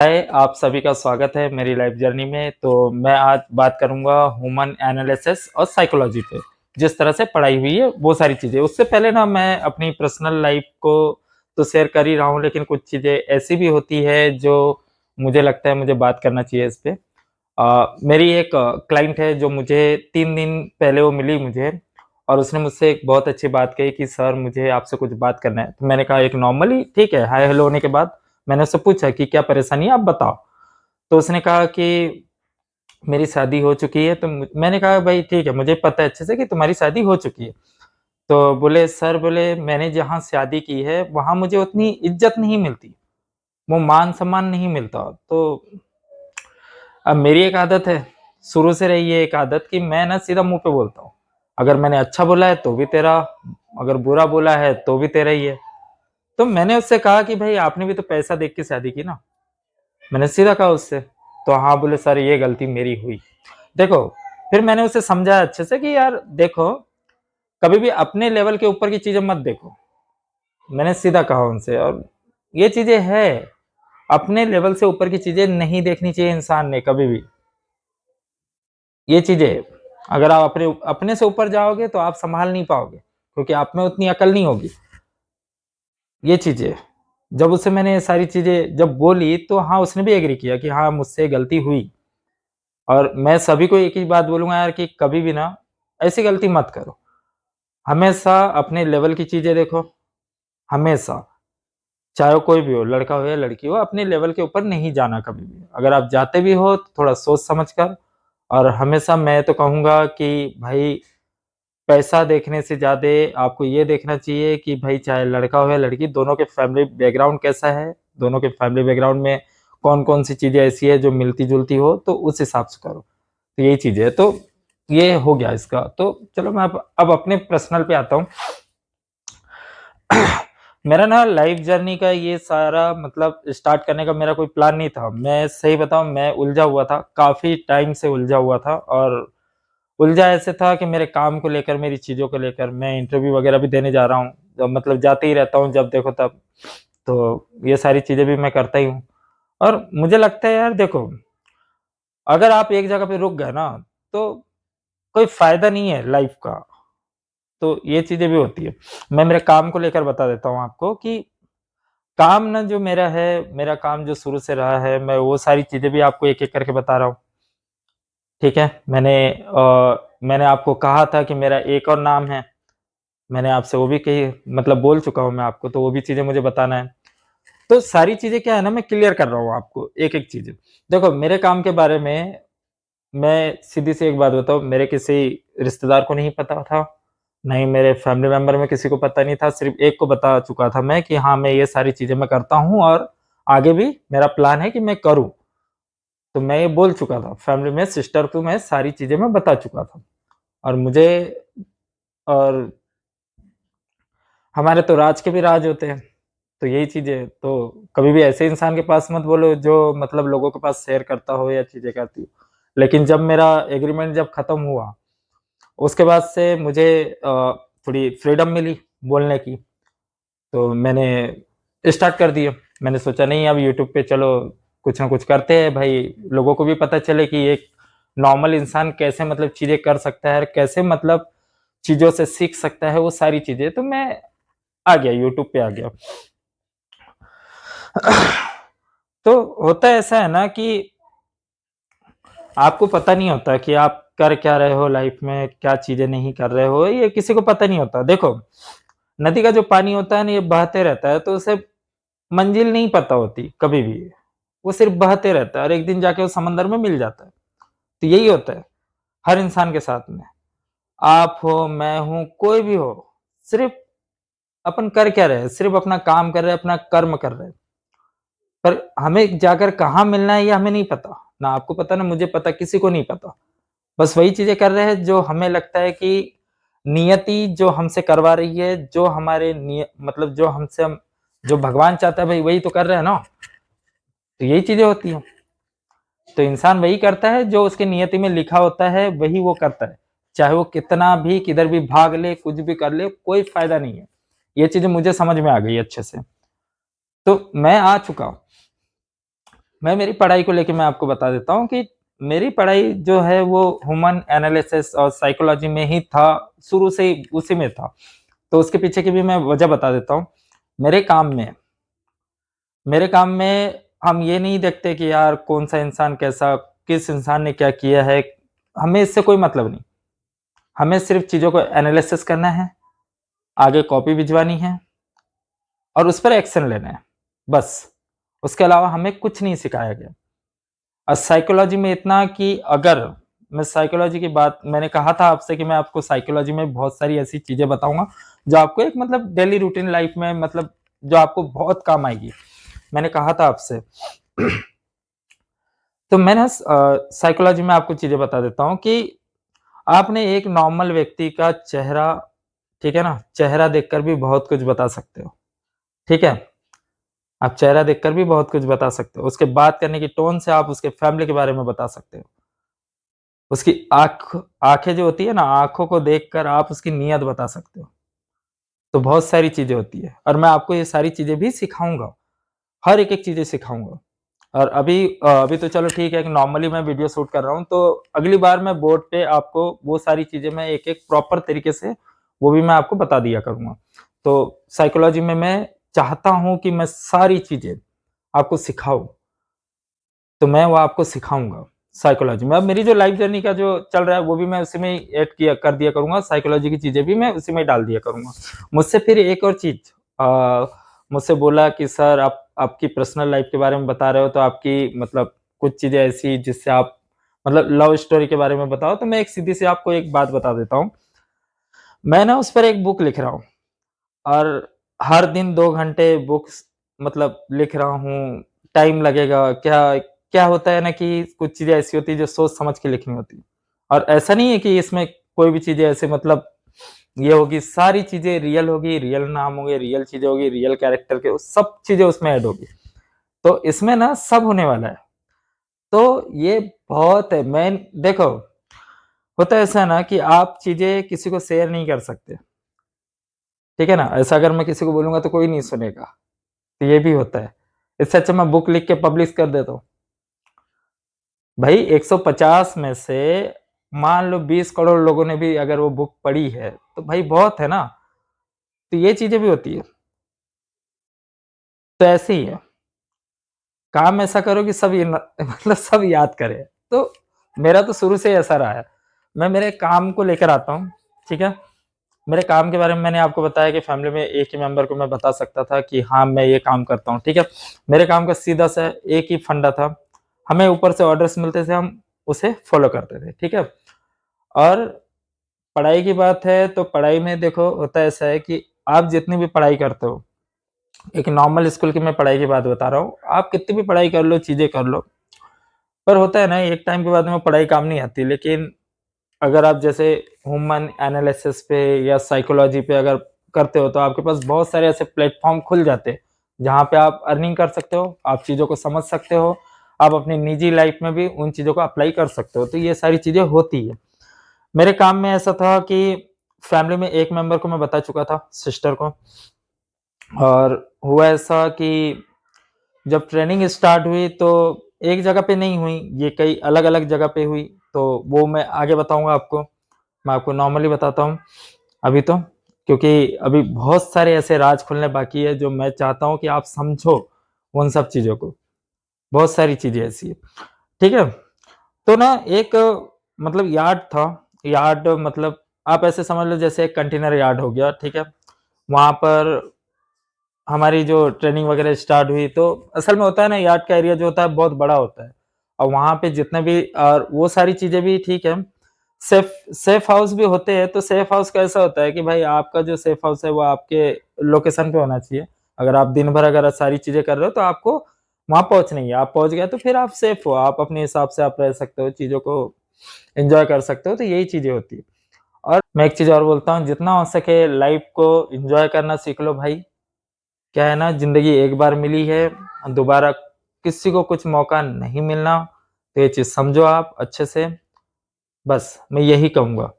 हाय, आप सभी का स्वागत है मेरी लाइफ जर्नी में। तो मैं आज बात करूँगा ह्यूमन एनालिसिस और साइकोलॉजी पे। जिस तरह से पढ़ाई हुई है वो सारी चीज़ें। उससे पहले ना मैं अपनी पर्सनल लाइफ को तो शेयर कर ही रहा हूँ, लेकिन कुछ चीज़ें ऐसी भी होती है जो मुझे लगता है मुझे बात करना चाहिए इस पे। मेरी एक क्लाइंट है जो मुझे 3 दिन पहले वो मिली मुझे, और उसने मुझसे एक बहुत अच्छी बात कही कि सर मुझे आपसे कुछ बात करना है। तो मैंने कहा एक नॉर्मली ठीक है, हाय हेलो होने के बाद मैंने उससे पूछा कि क्या परेशानी है आप बताओ। तो उसने कहा कि मेरी शादी हो चुकी है। तो मैंने कहा भाई ठीक है, मुझे पता है अच्छे से कि तुम्हारी शादी हो चुकी है। तो बोले सर, बोले मैंने जहाँ शादी की है वहाँ मुझे उतनी इज्जत नहीं मिलती, वो मान सम्मान नहीं मिलता। तो अब मेरी एक आदत है, शुरू से रही है एक आदत कि मैं ना सीधा मुंह पे बोलता हूँ। अगर मैंने अच्छा बोला है तो भी तेरा, अगर बुरा बोला है तो भी तेरा ही है। तो मैंने उससे कहा कि भाई आपने भी तो पैसा देख के शादी की ना। मैंने सीधा कहा उससे। तो हाँ बोले सर ये गलती मेरी हुई। देखो, फिर मैंने उसे समझाया अच्छे से कि यार देखो, कभी भी अपने लेवल के ऊपर की चीजें मत देखो। मैंने सीधा कहा उनसे, और ये चीजें है, अपने लेवल से ऊपर की चीजें नहीं देखनी चाहिए इंसान ने कभी भी। ये चीजें, अगर आप अपने अपने से ऊपर जाओगे तो आप संभाल नहीं पाओगे, क्योंकि आप में उतनी अकल नहीं होगी। ये चीजें, जब उसे मैंने ये सारी चीजें जब बोली तो हाँ उसने भी एग्री किया कि हाँ मुझसे गलती हुई। और मैं सभी को एक ही बात बोलूँगा यार कि कभी भी ना ऐसी गलती मत करो। हमेशा अपने लेवल की चीज़ें देखो, हमेशा। चाहे वो कोई भी हो, लड़का हो या लड़की हो, अपने लेवल के ऊपर नहीं जाना कभी भी। अगर आप जाते भी हो तो थोड़ा सोच समझ कर। और हमेशा मैं तो कहूँगा कि भाई पैसा देखने से ज़्यादा आपको ये देखना चाहिए कि भाई चाहे लड़का हो या लड़की, दोनों के फैमिली बैकग्राउंड कैसा है, दोनों के फैमिली बैकग्राउंड में कौन-कौन सी चीज़ें ऐसी है जो मिलती-जुलती हो, तो उस हिसाब से करो। तो यही चीज़ है। तो ये हो गया इसका। तो चलो मैं अब अपने पर्सनल पे आता हूँ। मेरा ना लाइफ़ जर्नी का ये सारा मतलब स्टार्ट करने का मेरा कोई प्लान नहीं था। मैं सही बताऊँ, मैं उलझा हुआ था, काफ़ी टाइम से उलझा हुआ था। और उलझा ऐसे था कि मेरे काम को लेकर, मेरी चीज़ों को लेकर, मैं इंटरव्यू वगैरह भी देने जा रहा हूँ। मतलब जाते ही रहता हूँ जब देखो तब। तो ये सारी चीज़ें भी मैं करता ही हूँ। और मुझे लगता है यार देखो, अगर आप एक जगह पे रुक गए ना, तो कोई फ़ायदा नहीं है लाइफ़ का। तो ये चीज़ें भी होती है। मैं मेरे काम को लेकर बता देता हूँ आपको कि काम ना जो मेरा है, मेरा काम जो शुरू से रहा है, मैं वो सारी चीज़ें भी आपको एक-एक करके बता रहा हूँ। ठीक है? मैंने आपको कहा था कि मेरा एक और नाम है। मैंने आपसे वो भी कही, मतलब बोल चुका हूँ मैं आपको, तो वो भी चीज़ें मुझे बताना है। तो सारी चीज़ें क्या है ना, मैं क्लियर कर रहा हूँ आपको एक-एक चीज़ें। देखो, मेरे काम के बारे में मैं सीधी-सी एक बात बताऊँ, मेरे किसी रिश्तेदार को नहीं पता था, ना ही मेरे फैमिली मेंबर में किसी को पता नहीं था, सिर्फ़ एक को बता चुका था मैं कि हाँ, मैं ये सारी चीज़ें मैं करता हूँ और आगे भी मेरा प्लान है कि मैं करूँ। तो मैं ये बोल चुका था, फैमिली में सिस्टर को मैं सारी चीज़ें मैं बता चुका था। और मुझे, और हमारे तो राज के भी राज होते हैं, तो यही चीज़ें। तो कभी भी ऐसे इंसान के पास मत बोलो जो मतलब लोगों के पास शेयर करता हो या चीज़ें करती हो। लेकिन जब मेरा एग्रीमेंट जब खत्म हुआ, उसके बाद से मुझे थोड़ी फ्रीडम मिली बोलने की, तो मैंने स्टार्ट कर दिया। मैंने सोचा नहीं, अब यूट्यूब पे चलो कुछ ना कुछ करते हैं भाई, लोगों को भी पता चले कि एक नॉर्मल इंसान कैसे मतलब चीज़ें कर सकता है और कैसे मतलब चीज़ों से सीख सकता है वो सारी चीज़ें। तो मैं आ गया, यूट्यूब पे आ गया। तो होता ऐसा है ना कि आपको पता नहीं होता कि आप कर क्या रहे हो लाइफ में, क्या चीज़ें नहीं कर रहे हो, ये किसी को पता नहीं होता। देखो, नदी का जो पानी होता है ना, ये बहते रहता है, तो उसे मंजिल नहीं पता होती कभी भी। वो सिर्फ़ बहते रहता है और एक दिन जाके वो समंदर में मिल जाता है। तो यही होता है हर इंसान के साथ में। आप हो, मैं हूँ, कोई भी हो, सिर्फ़ अपन कर क्या रहे हैं? सिर्फ़ अपना काम कर रहे हैं, अपना कर्म कर रहे हैं। पर हमें जाकर कहाँ मिलना है ये हमें नहीं पता। ना आपको पता, ना मुझे पता, किसी को नहीं पता। बस वही चीज़ें कर रहे हैं जो हमें लगता है कि नियति जो हमसे करवा रही है, जो हमारे मतलब जो हमसे हम जो भगवान चाहता है, भई वही तो कर रहे हैं ना। तो यही चीज़ें होती हैं। तो इंसान वही करता है जो उसकी नियति में लिखा होता है, वही वो करता है। चाहे वो कितना भी किधर भी भाग ले, कुछ भी कर ले, कोई फ़ायदा नहीं है। ये चीज़ें मुझे समझ में आ गई अच्छे से। तो मैं आ चुका हूँ। मैं मेरी पढ़ाई को लेके मैं आपको बता देता हूँ कि मेरी पढ़ाई जो है वो ह्यूमन एनालिसिस और साइकोलॉजी में ही था, शुरू से ही उसी में था। तो उसके पीछे की भी मैं वजह बता देता हूँ। मेरे काम में मेरे काम में हम ये नहीं देखते कि यार कौन-सा इंसान कैसा, किस इंसान ने क्या किया है, हमें इससे कोई मतलब नहीं। हमें सिर्फ़ चीज़ों को एनालिसिस करना है, आगे कॉपी भिजवानी है और उस पर एक्शन लेना है, बस। उसके अलावा हमें कुछ नहीं सिखाया गया। और साइकोलॉजी में इतना कि अगर मैं साइकोलॉजी की बात मैंने कहा था आपसे कि मैं आपको साइकोलॉजी में बहुत सारी ऐसी चीज़ें बताऊँगा, जो आपको एक मतलब डेली रूटीन लाइफ़ में मतलब जो आपको बहुत काम आएगी। मैंने कहा था आपसे। तो मैं ना साइकोलॉजी में आपको चीज़ें बता देता हूँ कि आपने एक नॉर्मल व्यक्ति का चेहरा, ठीक है ना? चेहरा देखकर भी बहुत कुछ बता सकते हो, ठीक है? आप चेहरा देखकर भी बहुत कुछ बता सकते हो। उसके बात करने की टोन से आप उसके फैमिली के बारे में बता सकते हो। उसकी आँखें जो होती है ना, आँखों को देखकर आप उसकी नीयत बता सकते हो। तो बहुत सारी चीज़ें होती हैं और मैं आपको ये सारी चीज़ें भी सिखाऊँगा। हर एक-एक चीज़ें सिखाऊँगा। और अभी तो चलो ठीक है कि नॉर्मली मैं वीडियो शूट कर रहा हूँ, तो अगली बार मैं बोर्ड पे आपको वो सारी चीज़ें मैं एक-एक प्रॉपर तरीके से वो भी मैं आपको बता दिया करूँगा। तो साइकोलॉजी में मैं चाहता हूँ कि मैं सारी चीज़ें आपको सिखाऊँ, तो मैं वो आपको सिखाऊँगा साइकोलॉजी में। अब मेरी जो लाइफ़ जर्नी का जो चल रहा है वो भी मैं उसी में ही ऐड किया कर दिया करूँगा, साइकोलॉजी की चीज़ें भी मैं उसी में डाल दिया करूँगा। मुझसे फिर एक और चीज़ मुझसे बोला कि सर आप आपकी पर्सनल लाइफ़ के बारे में बता रहे हो तो आपकी मतलब कुछ चीज़ें ऐसी जिससे आप मतलब लव स्टोरी के बारे में बताओ, तो मैं एक सीधी-सी आपको एक बात बता देता हूँ। मैं ना उस पर एक बुक लिख रहा हूँ और हर दिन 2 घंटे बुक्स मतलब लिख रहा हूँ, टाइम लगेगा। क्या क्या होता है ना कि कुछ चीज़ें ऐसी होती हैं जो सोच समझ के लिखनी होती है। और ऐसा नहीं है कि इसमें कोई भी चीज़ें ऐसे मतलब ये होगी, सारी चीज़ें रियल होगी, रियल नाम होंगे, रियल चीज़ें होगी, रियल कैरेक्टर के सब चीज़ें उसमें ऐड होगी। तो इसमें ना सब होने वाला है। तो ये बहुत है मेन देखो, होता ऐसा है ना कि आप चीज़ें किसी को शेयर नहीं कर सकते, ठीक है ना? ऐसा अगर मैं किसी को बोलूँगा तो कोई नहीं सुनेगा, तो ये भी होता है। इससे अच्छा मैं बुक लिख के पब्लिश कर देता हूँ। भाई 150 में से मान लो 20 करोड़ लोगों ने भी अगर वो बुक पढ़ी है, तो भाई बहुत है ना? तो ये चीज़ें भी होती है। तो ऐसे ही है, काम ऐसा करो कि सब ये न मतलब सब याद करें। तो मेरा तो शुरू से ही ऐसा रहा है। मैं मेरे काम को लेकर आता हूँ, ठीक है? मेरे काम के बारे में मैंने आपको बताया कि फैमिली में एक ही मेंबर को मैं बता सकता था कि हाँ, मैं ये काम करता हूँ, ठीक है? मेरे काम का सीधा-सा एक ही फंडा था। हमें ऊपर से ऑर्डर्स मिलते थे, हम उसे फॉलो करते थे, ठीक है? और पढ़ाई की बात है, तो पढ़ाई में देखो होता ऐसा है कि आप जितनी भी पढ़ाई करते हो, एक नॉर्मल स्कूल की मैं पढ़ाई की बात बता रहा हूँ, आप कितनी भी पढ़ाई कर लो, चीज़ें कर लो, पर होता है ना एक टाइम के बाद में पढ़ाई काम नहीं आती। लेकिन अगर आप जैसे ह्यूमन एनालिसिस पे या साइकोलॉजी पे अगर करते हो, तो आपके पास बहुत सारे ऐसे प्लेटफ़ॉर्म खुल जाते हैं, जहाँ पे आप अर्निंग कर सकते हो, आप चीज़ों को समझ सकते हो, आप अपनी निजी लाइफ़ में भी उन चीज़ों को अप्लाई कर सकते हो, तो ये सारी चीज़ें होती हैं। मेरे काम में ऐसा था कि फैमिली में एक मेंबर को मैं बता चुका था, सिस्टर को। और हुआ ऐसा कि जब ट्रेनिंग स्टार्ट हुई तो एक जगह पे नहीं हुई, ये कई अलग-अलग जगह पे हुई, तो वो मैं आगे बताऊँगा आपको। मैं आपको नॉर्मली बताता हूँ अभी तो, क्योंकि अभी बहुत सारे ऐसे राज़ खुलने बाकी है जो मैं चाहता हूँ कि आप समझो उन सब चीज़ों को। बहुत सारी चीज़ें ऐसी हैं, ठीक है? तो ना एक मतलब यार्ड था, यार्ड मतलब आप ऐसे समझ लो जैसे एक कंटेनर यार्ड हो गया, ठीक है? वहाँ पर हमारी जो ट्रेनिंग वगैरह स्टार्ट हुई, तो असल में होता है ना यार्ड का एरिया जो होता है बहुत बड़ा होता है और वहाँ पे जितने भी और वो सारी चीज़ें भी ठीक है। सेफ हाउस भी होते हैं, तो सेफ हाउस का ऐसा होता है कि भाई आपका जो सेफ हाउस है वो आपके लोकेशन पे होना चाहिए। अगर आप दिन भर अगर सारी चीज़ें कर रहे हो तो आपको वहाँ पहुँचनी है। आप पहुँच गए तो फिर आप सेफ हो, आप अपने हिसाब से आप रह सकते हो, चीज़ों को एन्जॉय कर सकते हो, तो यही चीज़ें होती हैं। और मैं एक चीज़ और बोलता हूँ, जितना हो सके लाइफ़ को एन्जॉय करना सीख लो भाई। क्या है ना ज़िंदगी एक बार मिली है, दोबारा किसी को कुछ मौका नहीं मिलना, तो ये चीज़ समझो आप अच्छे से, बस मैं यही कहूँगा।